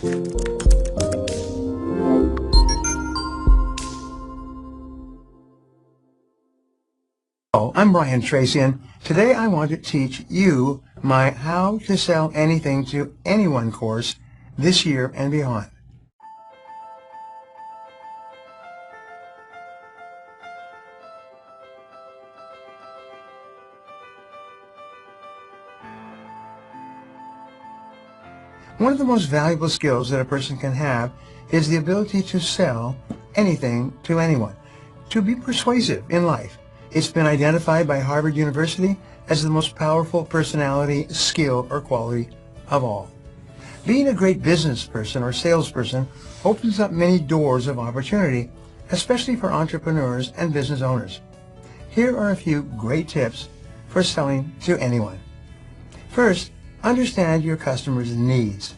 Hello, I'm Brian Tracy, and today I want to teach you my How to Sell Anything to Anyone course this year and beyond. One of the most valuable skills that a person can have is the ability to sell anything to anyone, to be persuasive in life. It's been identified by Harvard University as the most powerful personality, skill, or quality of all. Being a great business person or salesperson opens up many doors of opportunity, especially for entrepreneurs and business owners. Here are a few great tips for selling to anyone. First, understand your customer's needs.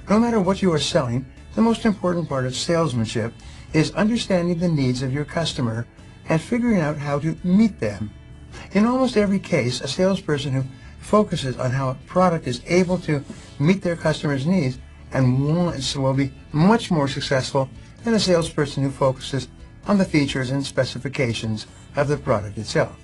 No matter what you are selling, the most important part of salesmanship is understanding the needs of your customer and figuring out how to meet them. In almost every case, a salesperson who focuses on how a product is able to meet their customer's needs and wants will be much more successful than a salesperson who focuses on the features and specifications of the product itself.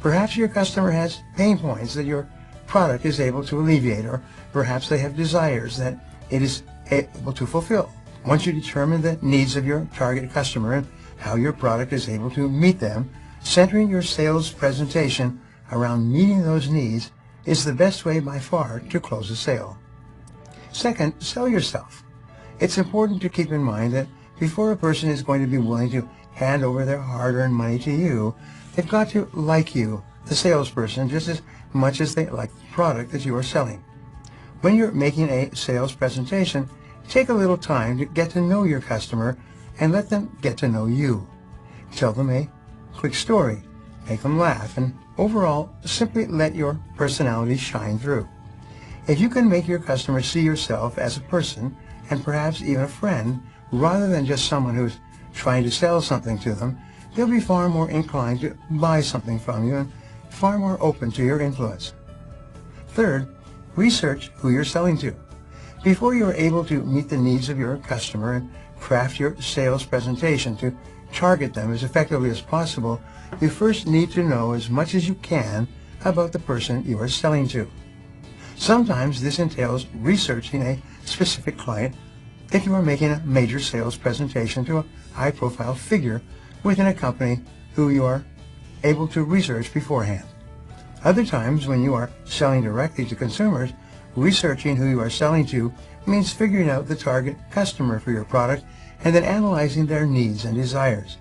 Perhaps your customer has pain points that your product is able to alleviate, or perhaps they have desires that it is able to fulfill. Once you determine the needs of your target customer and how your product is able to meet them, centering your sales presentation around meeting those needs is the best way by far to close a sale. Second, sell yourself. It's important to keep in mind that before a person is going to be willing to hand over their hard-earned money to you, they've got to like you, the salesperson, just as much as they like the product that you are selling. When you're making a sales presentation, take a little time to get to know your customer and let them get to know you. Tell them a quick story, make them laugh, and overall, simply let your personality shine through. If you can make your customer see yourself as a person and perhaps even a friend, rather than just someone who's trying to sell something to them, they'll be far more inclined to buy something from you and far more open to your influence. Third, research who you're selling to. Before you are able to meet the needs of your customer and craft your sales presentation to target them as effectively as possible, you first need to know as much as you can about the person you are selling to. Sometimes this entails researching a specific client if you are making a major sales presentation to a high-profile figure within a company who you are able to research beforehand. Other times, when you are selling directly to consumers, researching who you are selling to means figuring out the target customer for your product and then analyzing their needs and desires.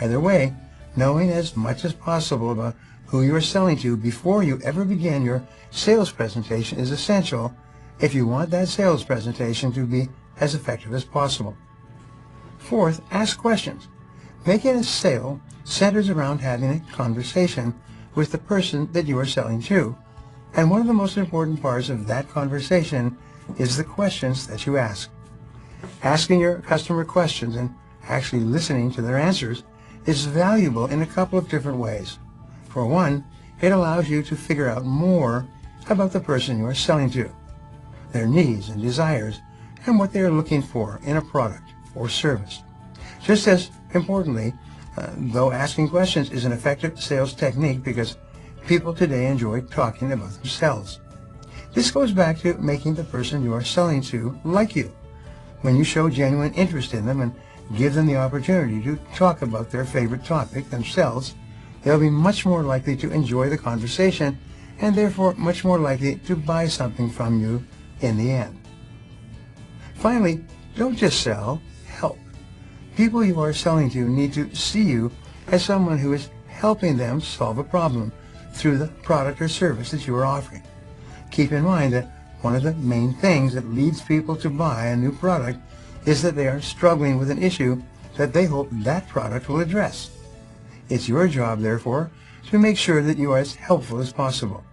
Either way, knowing as much as possible about who you are selling to before you ever begin your sales presentation is essential if you want that sales presentation to be as effective as possible. Fourth, ask questions. Making a sale centers around having a conversation with the person that you are selling to, and one of the most important parts of that conversation is the questions that you ask. Asking your customer questions and actually listening to their answers is valuable in a couple of different ways. For one, it allows you to figure out more about the person you are selling to, their needs and desires, and what they are looking for in a product or service. Just as importantly, though, asking questions is an effective sales technique because people today enjoy talking about themselves. This goes back to making the person you are selling to like you. When you show genuine interest in them and give them the opportunity to talk about their favorite topic themselves, they'll be much more likely to enjoy the conversation and therefore much more likely to buy something from you in the end. Finally, don't just sell, help. People you are selling to need to see you as someone who is helping them solve a problem through the product or service that you are offering. Keep in mind that one of the main things that leads people to buy a new product is that they are struggling with an issue that they hope that product will address. It's your job, therefore, to make sure that you are as helpful as possible.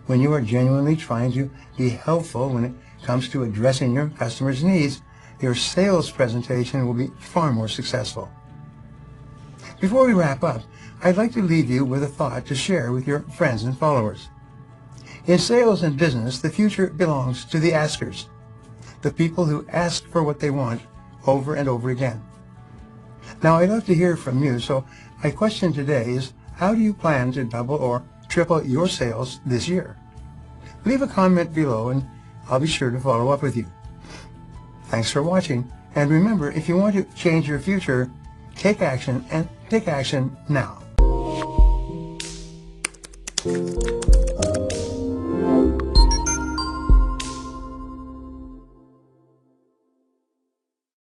When you are genuinely trying to be helpful when it comes to addressing your customers' needs, your sales presentation will be far more successful. Before we wrap up, I'd like to leave you with a thought to share with your friends and followers. In sales and business, the future belongs to the askers. the people who ask for what they want over and over again. Now, I'd love to hear from you, so my question today is, how do you plan to double or triple your sales this year? Leave a comment below and I'll be sure to follow up with you. Thanks for watching, and remember, if you want to change your future, take action, and take action now.